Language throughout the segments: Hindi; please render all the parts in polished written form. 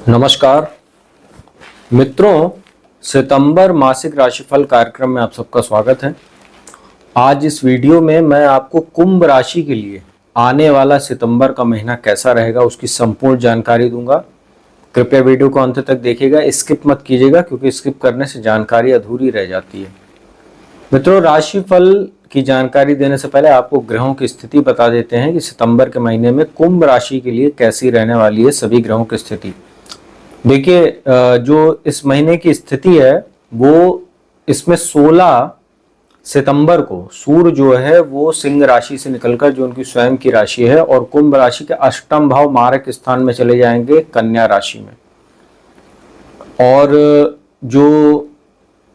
नमस्कार मित्रों, सितंबर मासिक राशिफल कार्यक्रम में आप सबका स्वागत है। आज इस वीडियो में मैं आपको कुंभ राशि के लिए आने वाला सितंबर का महीना कैसा रहेगा उसकी संपूर्ण जानकारी दूंगा। कृपया वीडियो को अंत तक देखिएगा, स्किप मत कीजिएगा क्योंकि स्किप करने से जानकारी अधूरी रह जाती है। मित्रों, राशिफल की जानकारी देने से पहले आपको ग्रहों की स्थिति बता देते हैं कि सितंबर के महीने में कुंभ राशि के लिए कैसी रहने वाली है सभी ग्रहों की स्थिति। देखिए, जो इस महीने की स्थिति है वो इसमें 16 सितंबर को सूर्य जो है वो सिंह राशि से निकलकर जो उनकी स्वयं की राशि है और कुंभ राशि के अष्टम भाव मारक स्थान में चले जाएंगे कन्या राशि में। और जो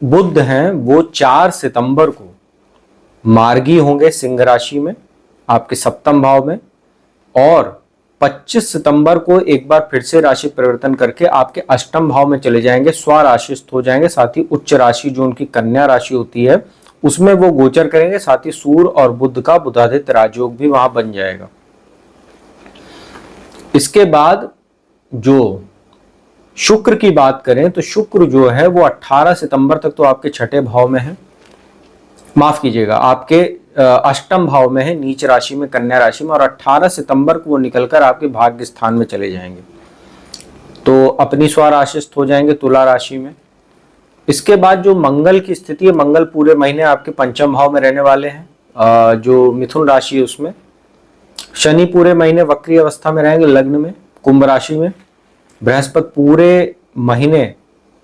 बुध हैं वो 4 सितंबर को मार्गी होंगे सिंह राशि में आपके सप्तम भाव में, और 25 सितंबर को एक बार फिर से राशि परिवर्तन करके आपके अष्टम भाव में चले जाएंगे, स्वराशिस्थ हो जाएंगे। साथ ही उच्च राशि जो उनकी कन्या राशि होती है उसमें वो गोचर करेंगे। साथ ही सूर्य और बुध का बुधादित्य राजयोग भी वहां बन जाएगा। इसके बाद जो शुक्र की बात करें तो शुक्र जो है वो 18 सितंबर तक तो आपके छठे भाव में है, माफ कीजिएगा आपके अष्टम भाव में है, नीच राशि में कन्या राशि में, और 18 सितंबर को वो निकलकर आपके भाग्य स्थान में चले जाएंगे तो अपनी स्वराशिस्थ हो जाएंगे तुला राशि में। इसके बाद जो मंगल की स्थिति है, मंगल पूरे महीने आपके पंचम भाव में रहने वाले हैं। जो मिथुन राशि है उसमें शनि पूरे महीने वक्री अवस्था में रहेंगे लग्न में कुंभ राशि में। बृहस्पति पूरे महीने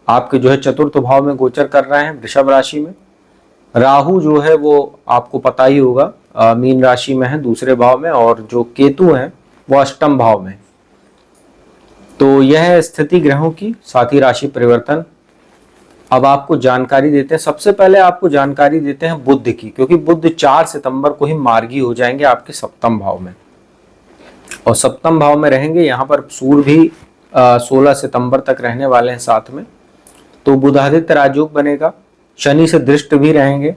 आपके जो है चतुर्थ भाव में गोचर कर रहे हैं वृषभ राशि में। राहु जो है वो आपको पता ही होगा मीन राशि में है दूसरे भाव में, और जो केतु है वो अष्टम भाव में। तो यह है स्थिति ग्रहों की, साथ ही राशि परिवर्तन। अब आपको जानकारी देते हैं, सबसे पहले आपको जानकारी देते हैं बुध की, क्योंकि बुध 4 सितंबर को ही मार्गी हो जाएंगे आपके सप्तम भाव में और सप्तम भाव में रहेंगे। यहाँ पर सूर्य भी 16 सितंबर तक रहने वाले हैं साथ में, तो बुधादित्य राजयोग बनेगा। शनि से दृष्ट भी रहेंगे।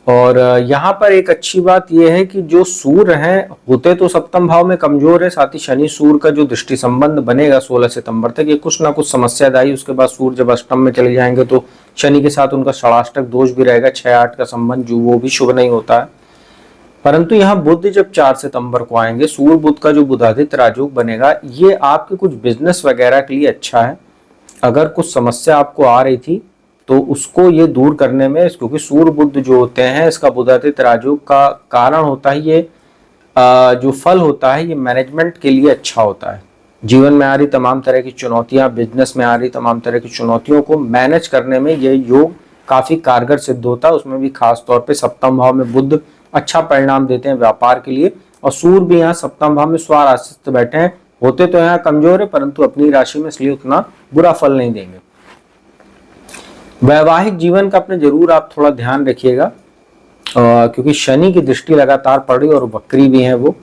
और यहाँ पर एक अच्छी बात यह है कि जो सूर्य हैं होते तो सप्तम भाव में कमजोर है, साथ ही शनि सूर्य का जो दृष्टि संबंध बनेगा 16 सितंबर तक ये कुछ ना कुछ समस्यादायी। उसके बाद सूर्य जब अष्टम में चले जाएंगे तो शनि के साथ उनका षडाष्टक दोष भी रहेगा, 6-8 का संबंध जो वो भी शुभ नहीं होता है। परंतु यहाँ बुध जब 4 सितंबर को आएंगे, सूर्य बुध का जो बुधादित्य राजयोग बनेगा ये आपके कुछ बिजनेस वगैरह के लिए अच्छा है। अगर कुछ समस्या आपको आ रही थी तो उसको ये दूर करने में, क्योंकि सूर्य बुध जो होते हैं इसका बुधादित्य राजयोग का कारण होता है ये जो फल होता है ये मैनेजमेंट के लिए अच्छा होता है। जीवन में आ रही तमाम तरह की चुनौतियां, बिजनेस में आ रही तमाम तरह की चुनौतियों को मैनेज करने में ये योग काफी कारगर सिद्ध होता है। उसमें भी खास तौर पे सप्तम भाव में बुध अच्छा परिणाम देते हैं व्यापार के लिए, और सूर्य भी यहाँ सप्तम भाव में स्वराशिस्थ बैठे हैं। होते तो यहाँ कमजोर है परंतु अपनी राशि में इसलिए उतना बुरा फल नहीं देंगे। वैवाहिक जीवन का अपने जरूर आप थोड़ा ध्यान रखिएगा क्योंकि शनि की दृष्टि लगातार पड़ रही और वक्री भी है वो,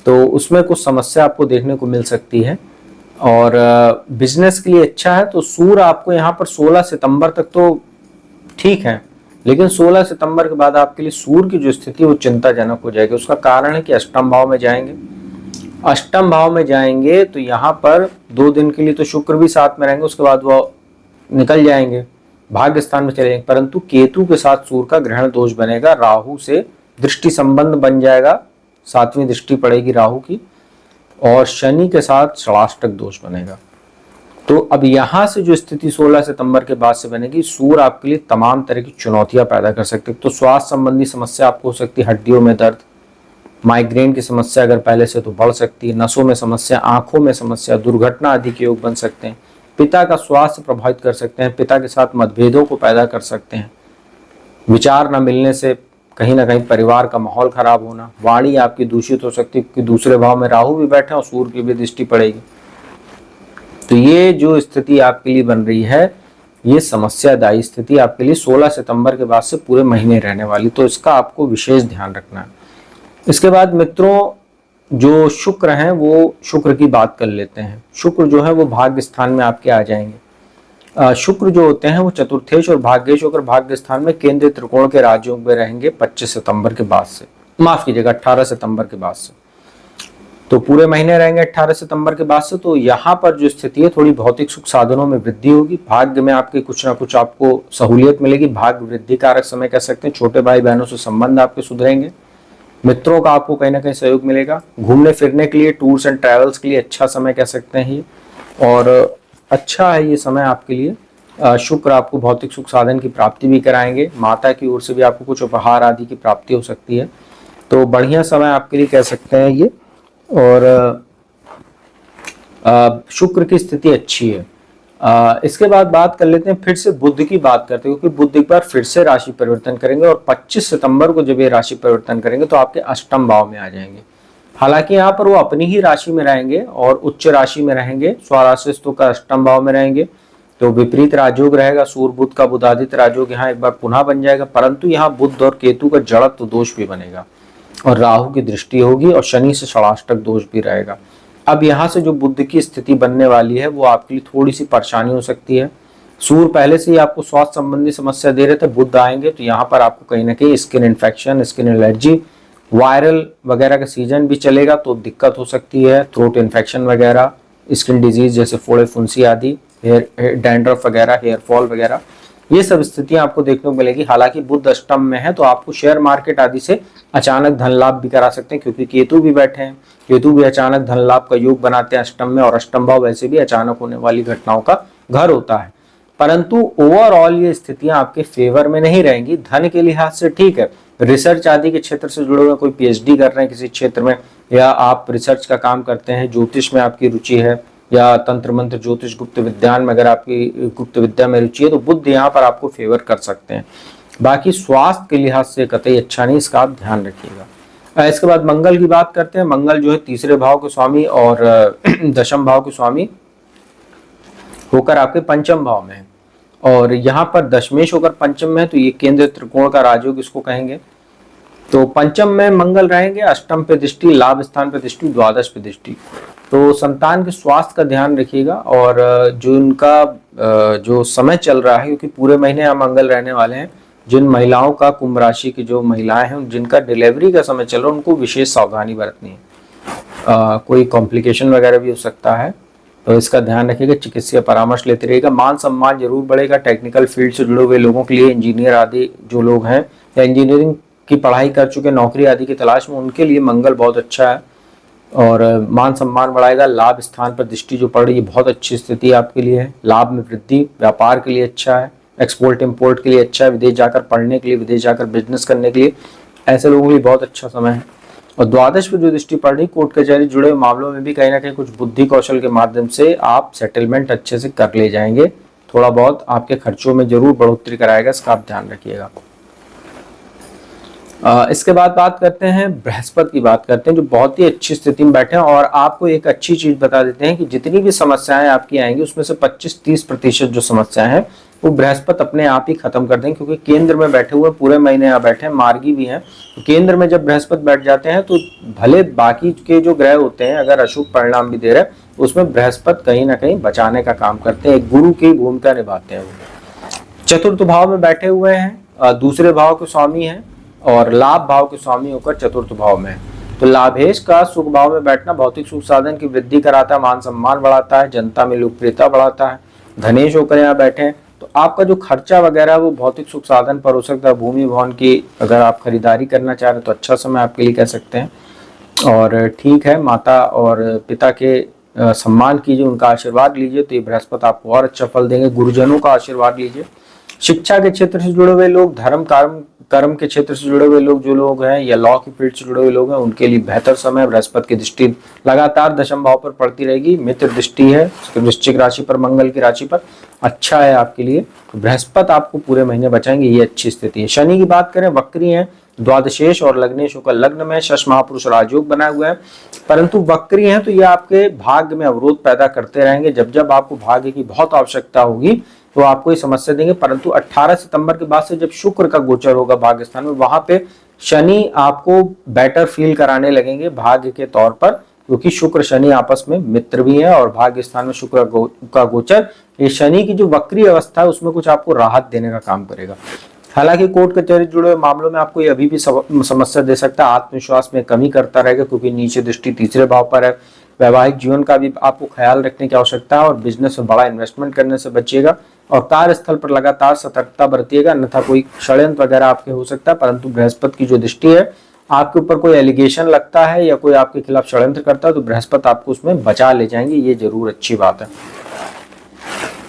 तो उसमें कुछ समस्या आपको देखने को मिल सकती है। और बिजनेस के लिए अच्छा है। तो सूर्य आपको यहाँ पर 16 सितंबर तक तो ठीक है, लेकिन 16 सितंबर के बाद आपके लिए सूर्य की जो स्थिति है वो चिंताजनक हो जाएगी। उसका कारण है कि अष्टम भाव में जाएंगे। अष्टम भाव में जाएंगे तो यहाँ पर 2 दिन के लिए तो शुक्र भी साथ में रहेंगे, उसके बाद वो निकल जाएंगे भाग्य स्थान में चले जाएंगे। परंतु केतु के साथ सूर्य का ग्रहण दोष बनेगा, राहु से दृष्टि संबंध बन जाएगा, 7वीं दृष्टि पड़ेगी राहु की, और शनि के साथ षडाष्टक दोष बनेगा। तो अब यहां से जो स्थिति 16 सितंबर के बाद से बनेगी, सूर्य आपके लिए तमाम तरह की चुनौतियां पैदा कर सकते हैं। तो स्वास्थ्य संबंधी समस्या आपको हो सकती है, हड्डियों में दर्द, माइग्रेन की समस्या अगर पहले से तो बढ़ सकती है, नसों में समस्या, आंखों में समस्या, दुर्घटना आदि के योग बन सकते हैं। पिता का स्वास्थ्य प्रभावित कर सकते हैं, पिता के साथ मतभेदों को पैदा कर सकते हैं, विचार न मिलने से कहीं ना कहीं परिवार का माहौल खराब होना, वाणी आपकी दूषित हो सकती है क्योंकि दूसरे भाव में राहु भी बैठे और सूर्य की भी दृष्टि पड़ेगी। तो ये जो स्थिति आपके लिए बन रही है ये समस्यादायी स्थिति आपके लिए 16 सितंबर के बाद से पूरे महीने रहने वाली, तो इसका आपको विशेष ध्यान रखना है। इसके बाद मित्रों जो शुक्र हैं वो शुक्र की बात कर लेते हैं। शुक्र जो है वो भाग्य स्थान में आपके आ जाएंगे। शुक्र जो होते हैं वो चतुर्थेश और भाग्येश होकर भाग्य स्थान में केंद्रीय त्रिकोण के राजयोग में रहेंगे 25 सितंबर के बाद से, माफ कीजिएगा 18 सितंबर के बाद से। तो पूरे महीने रहेंगे 18 सितंबर के बाद से। तो यहाँ पर जो स्थिति है, थोड़ी भौतिक सुख साधनों में वृद्धि होगी, भाग्य में आपके कुछ ना कुछ आपको सहूलियत मिलेगी, भाग्य वृद्धि कारक समय कह सकते हैं। छोटे भाई बहनों से संबंध आपके सुधरेंगे, मित्रों का आपको कहीं ना कहीं सहयोग मिलेगा, घूमने फिरने के लिए, टूर्स एंड ट्रैवल्स के लिए अच्छा समय कह सकते हैं ये, और अच्छा है ये समय आपके लिए। शुक्र आपको भौतिक सुख साधन की प्राप्ति भी कराएंगे, माता की ओर से भी आपको कुछ उपहार आदि की प्राप्ति हो सकती है। तो बढ़िया समय आपके लिए कह सकते हैं ये। और शुक्र की स्थिति अच्छी है। इसके बाद बात कर लेते हैं, फिर से बुध की बात करते हैं, क्योंकि बुध एक बार फिर से राशि परिवर्तन करेंगे और 25 सितंबर को जब ये राशि परिवर्तन करेंगे तो आपके अष्टम भाव में आ जाएंगे। हालांकि यहाँ पर वो अपनी ही राशि में रहेंगे और उच्च राशि में रहेंगे, स्वराशिस्तों का अष्टम भाव में रहेंगे, तो विपरीत राजयोग रहेगा। सूर्य बुध का बुधादित्य राजयोग यहाँ एक बार पुनः बन जाएगा, परंतु यहाँ बुध और केतु का जड़त्व दोष भी बनेगा और राहु की दृष्टि होगी और शनि से षडाष्टक दोष भी रहेगा। अब यहाँ से जो बुध की स्थिति बनने वाली है वो आपके लिए थोड़ी सी परेशानी हो सकती है। सूर्य पहले से ही आपको स्वास्थ्य संबंधी समस्या दे रहे थे, बुध आएंगे तो यहाँ पर आपको कहीं ना कहीं skin infection, skin allergy, viral वगैरह का सीजन भी चलेगा तो दिक्कत हो सकती है, थ्रोट इन्फेक्शन वगैरह, स्किन डिजीज जैसे फोड़े फुंसी आदि, हेयर डैंड्रफ वगैरह, हेयर फॉल वगैरह, ये सब स्थितियां आपको देखने को मिलेगी। हालांकि बुध अष्टम में है तो आपको शेयर मार्केट आदि से अचानक धन लाभ भी करा सकते हैं, क्योंकि केतु भी बैठे हैं, केतु भी अचानक धन लाभ का योग बनाते हैं अष्टम में, और अष्टम भाव वैसे भी अचानक होने वाली घटनाओं का घर होता है। परंतु ओवरऑल ये स्थितियां आपके फेवर में नहीं रहेंगी। धन के लिहाज से ठीक है, रिसर्च आदि के क्षेत्र से जुड़े हुए, कोई पीएचडी कर रहे हैं किसी क्षेत्र में, या आप रिसर्च का काम करते हैं, ज्योतिष में आपकी रुचि है, या तंत्र मंत्र ज्योतिष गुप्त विज्ञान में अगर आपकी गुप्त विद्या में रुचि है, तो बुध यहाँ पर आपको फेवर कर सकते हैं। बाकी स्वास्थ्य के लिहाज से कतई अच्छा नहीं, इसका आप ध्यान रखिएगा। इसके बाद मंगल की बात करते हैं। मंगल जो है तीसरे भाव के स्वामी और दशम भाव के स्वामी होकर आपके पंचम भाव में है, और यहाँ पर दशमेश होकर पंचम में है, तो ये केंद्र त्रिकोण का राजयोग इसको कहेंगे। तो पंचम में मंगल रहेंगे, अष्टम पे दृष्टि, लाभ स्थान पे दृष्टि, द्वादश पे दृष्टि। तो संतान के स्वास्थ्य का ध्यान रखिएगा, और जो उनका जो समय चल रहा है, क्योंकि पूरे महीने यहाँ मंगल रहने वाले हैं, जिन महिलाओं का, कुंभ राशि की जो महिलाएं हैं जिनका डिलीवरी का समय चल रहा है, उनको विशेष सावधानी बरतनी है। कोई कॉम्प्लिकेशन वगैरह भी हो सकता है, तो इसका ध्यान रखिएगा, चिकित्सीय परामर्श लेते रहिएगा। मान सम्मान जरूर बढ़ेगा। टेक्निकल फील्ड से जुड़े हुए लोगों के लिए, इंजीनियर आदि जो लोग हैं या इंजीनियरिंग की पढ़ाई कर चुके, नौकरी आदि की तलाश में, उनके लिए मंगल बहुत अच्छा है और मान सम्मान बढ़ाएगा। लाभ स्थान पर दृष्टि जो पड़ रही है, बहुत अच्छी स्थिति आपके लिए है। लाभ में वृद्धि, व्यापार के लिए अच्छा है, एक्सपोर्ट इम्पोर्ट के लिए अच्छा है, विदेश जाकर पढ़ने के लिए, विदेश जाकर बिजनेस करने के लिए, ऐसे लोगों के लिए बहुत अच्छा समय है। और द्वादश पे जो दृष्टि पड़ रही, कोर्ट कचहरी जुड़े हुए मामलों में भी कहीं ना कहीं कुछ बुद्धि कौशल के माध्यम से आप सेटलमेंट अच्छे से कर ले जाएंगे। थोड़ा बहुत आपके खर्चों में जरूर बढ़ोतरी कराएगा, इसका आप ध्यान रखिएगा। इसके बाद बात करते हैं बृहस्पति की बात करते हैं, जो बहुत ही अच्छी स्थिति में बैठे हैं। और आपको एक अच्छी चीज बता देते हैं कि जितनी भी समस्याएं आपकी आएंगी, उसमें से 25-30% जो समस्याएं हैं वो बृहस्पति अपने आप ही खत्म कर देंगे, क्योंकि केंद्र में बैठे हुए, पूरे महीने यहाँ बैठे हैं, मार्गी भी हैं। तो केंद्र में जब बृहस्पति बैठ जाते हैं तो भले बाकी के जो ग्रह होते हैं अगर अशुभ परिणाम भी दे रहे हैं, उसमें बृहस्पति कहीं ना कहीं बचाने का काम करते हैं, एक गुरु की भूमिका निभाते हैं। चतुर्थ भाव में बैठे हुए हैं, दूसरे भाव के स्वामी हैं और लाभ भाव के स्वामी होकर चतुर्थ भाव में है। तो लाभेश का सुख भाव में बैठना भौतिक सुख साधन की वृद्धि कराता है, मान सम्मान बढ़ाता है, जनता में लोकप्रियता बढ़ाता है। धनेश होकर यहाँ बैठे हैं तो आपका जो खर्चा वगैरह है वो भौतिक सुख साधन पर हो सकता है। भूमि भवन की अगर आप खरीदारी करना चाह रहे हैं तो अच्छा समय आपके लिए कह सकते हैं। और ठीक है, माता और पिता के सम्मान कीजिए, उनका आशीर्वाद लीजिए, तो ये बृहस्पति आपको और अच्छा फल देंगे। गुरुजनों का आशीर्वाद लीजिए। शिक्षा के क्षेत्र से जुड़े हुए लोग, धर्म कर्म के क्षेत्र से जुड़े हुए लोग जो लोग हैं, या लॉ की फील्ड से जुड़े हुए लोग हैं, उनके लिए बेहतर समय। बृहस्पति की दृष्टि लगातार दशम भाव पर पड़ती रहेगी, मित्र दृष्टि है वृश्चिक राशि पर, मंगल की राशि पर, अच्छा है आपके लिए। बृहस्पति आपको पूरे महीने बचाएंगे, ये अच्छी स्थिति है। शनि की बात करें, वक्री है, द्वादशेश और लग्नेश होकर लग्न में शश महापुरुष राजयोग बना हुआ है, परंतु वक्री हैं तो ये आपके भाग्य में अवरोध पैदा करते रहेंगे। जब जब आपको भाग्य की बहुत आवश्यकता होगी तो आपको ये समस्या देंगे, परंतु 18 सितंबर के बाद से जब शुक्र का गोचर होगा भाग्य स्थान में, वहां पे शनि आपको बेटर फील कराने लगेंगे भाग्य के तौर पर, क्योंकि शुक्र शनि आपस में मित्र भी है और भाग्य स्थान में शुक्र का गोचर, ये शनि की जो वक्री अवस्था है उसमें कुछ आपको राहत देने का काम करेगा। हालांकि कोर्ट कचहरी जुड़े हुए मामलों में आपको ये अभी भी समस्या दे सकता है, आत्मविश्वास में कमी करता रहेगा क्योंकि नीचे दृष्टि तीसरे भाव पर है। वैवाहिक जीवन का भी आपको ख्याल रखने की आवश्यकता है और बिजनेस में बड़ा इन्वेस्टमेंट करने से बचिएगा और कार्यस्थल पर लगातार सतर्कता बरतिएगा, अन्यथा कोई षड्यंत्र वगैरह आपके हो सकता है। परंतु बृहस्पति की जो दृष्टि है, आपके ऊपर कोई एलिगेशन लगता है या कोई आपके खिलाफ षड्यंत्र करता है तो बृहस्पति आपको उसमें बचा ले जाएंगे, ये जरूर अच्छी बात है।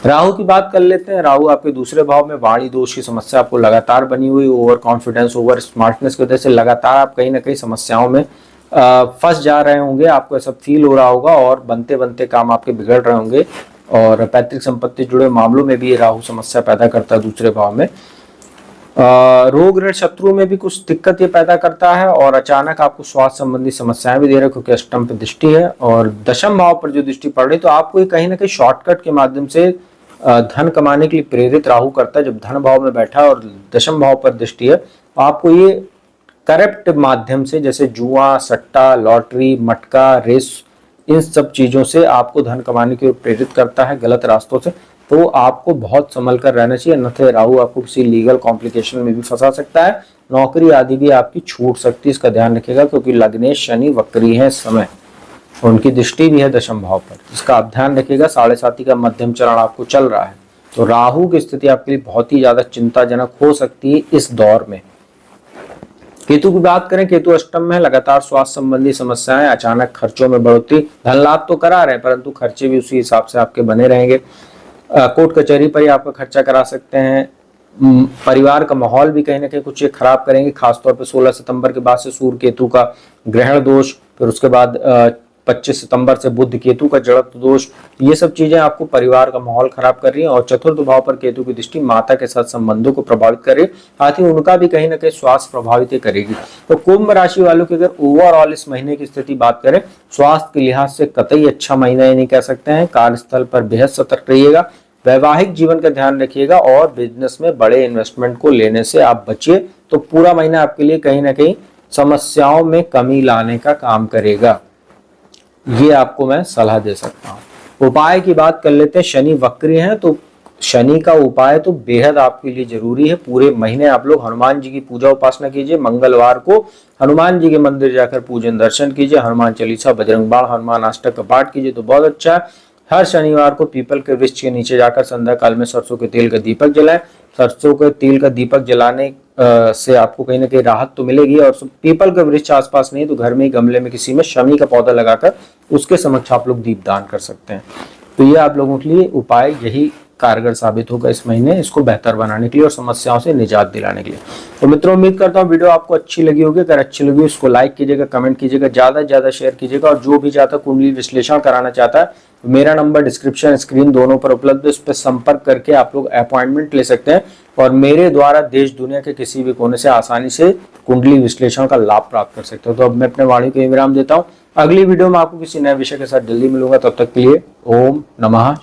राहु की बात कर लेते हैं। राहु आपके दूसरे भाव में, वाणी दोष की समस्या आपको लगातार बनी हुई, ओवर कॉन्फिडेंस, ओवर स्मार्टनेस की वजह से लगातार आप कहीं ना कहीं समस्याओं में फंस जा रहे होंगे, आपको ऐसा फील हो रहा होगा और बनते बनते काम आपके बिगड़ रहे होंगे। और पैतृक संपत्ति जुड़े मामलों में भी ये राहु समस्या पैदा करता है दूसरे भाव में। रोग ऋण शत्रु में भी कुछ दिक्कत ये पैदा करता है और अचानक आपको स्वास्थ्य संबंधी समस्याएं भी दे रहा है क्योंकि अष्टम पे दृष्टि है और दशम भाव पर जो दृष्टि पड़ रही, तो आपको ये कहीं ना कहीं शॉर्टकट के माध्यम से धन कमाने के लिए प्रेरित राहु करता है। जब धन भाव में बैठा है और दशम भाव पर दृष्टि है तो आपको ये करप्ट माध्यम से, जैसे जुआ, सट्टा, लॉटरी, मटका, रेस, इन सब चीजों से आपको धन कमाने के लिए प्रेरित करता है, गलत रास्तों से। तो आपको बहुत संभल कर रहना चाहिए, अन्यथा राहु आपको किसी लीगल कॉम्प्लिकेशन में भी फंसा सकता है, नौकरी आदि भी आपकी छूट सकती है, इसका ध्यान रखिएगा क्योंकि लग्नेश शनि वक्री है इस समय, उनकी दृष्टि भी है दशम भाव पर, इसका आप ध्यान रखिएगा। 7.5 का मध्यम चरण आपको चल रहा है, तो राहु की स्थिति आपके लिए बहुत ही ज्यादा चिंताजनक हो सकती है इस दौर में। केतु की बात करें, केतु अष्टम में, लगातार स्वास्थ्य संबंधी समस्याएं, अचानक खर्चों में बढ़ोतरी, धन लाभ तो करा रहे हैं परंतु खर्चे भी उसी हिसाब से आपके बने रहेंगे। कोर्ट कचहरी पर ही आपका खर्चा करा सकते हैं। परिवार का माहौल भी कहीं ना कहीं कुछ खराब करेंगे, खासतौर पर 16 सितंबर के बाद से सूर्य केतु का ग्रहण दोष, फिर उसके बाद 25 सितंबर से बुध केतु का जड़त्व दोष, ये सब चीजें आपको परिवार का माहौल खराब कर रही हैं। और चतुर्थ भाव पर केतु की दृष्टि माता के साथ संबंधों को प्रभावित कर रही है, साथ ही उनका भी कहीं ना कहीं स्वास्थ्य प्रभावित करेगी। तो कुंभ राशि वालों की अगर ओवरऑल इस महीने की स्थिति बात करें, स्वास्थ्य के लिहाज से कतई अच्छा महीना ये नहीं कह सकते हैं। कार्यस्थल पर बेहद सतर्क रहिएगा, वैवाहिक जीवन का ध्यान रखिएगा और बिजनेस में बड़े इन्वेस्टमेंट को लेने से आप बचिए, तो पूरा महीना आपके लिए कहीं ना कहीं समस्याओं में कमी लाने का काम करेगा, ये आपको मैं सलाह दे सकता हूं। उपाय की बात कर लेते हैं। शनि वक्री हैं तो शनि का उपाय तो बेहद आपके लिए जरूरी है। पूरे महीने आप लोग हनुमान जी की पूजा उपासना कीजिए, मंगलवार को हनुमान जी के मंदिर जाकर पूजन दर्शन कीजिए, हनुमान चालीसा, बजरंग बाण, हनुमान अष्टक का पाठ कीजिए तो बहुत अच्छा है। हर शनिवार को पीपल के वृक्ष के नीचे जाकर संध्या काल में सरसों के तेल का दीपक जलाएं। सरसों के तेल का दीपक जलाने से आपको कहीं ना कहीं राहत तो मिलेगी। और पीपल का वृक्ष आसपास नहीं तो घर में गमले में किसी में शमी का पौधा लगाकर उसके समक्ष आप लोग दीप दान कर सकते हैं। तो ये आप लोगों के लिए उपाय यही कारगर साबित होगा इस महीने, इसको बेहतर बनाने के लिए और समस्याओं से निजात दिलाने के लिए। तो मित्रों, उम्मीद करता हूँ वीडियो आपको अच्छी लगी होगी। अगर अच्छी लगी उसको लाइक कीजिएगा, कमेंट कीजिएगा, ज्यादा से ज्यादा शेयर कीजिएगा। और जो भी चाहता कुंडली विश्लेषण कराना चाहता है, मेरा नंबर डिस्क्रिप्शन स्क्रीन दोनों पर उपलब्ध है, उस पर संपर्क करके आप लोग अपॉइंटमेंट ले सकते हैं और मेरे द्वारा देश दुनिया के किसी भी कोने से आसानी से कुंडली विश्लेषण का लाभ प्राप्त कर सकते हो। तो अब मैं अपने वाणी को विराम देता हूँ। अगली वीडियो में आपको किसी नए विषय के साथ जल्दी मिलूंगा, तब तक के लिए ओम नमः।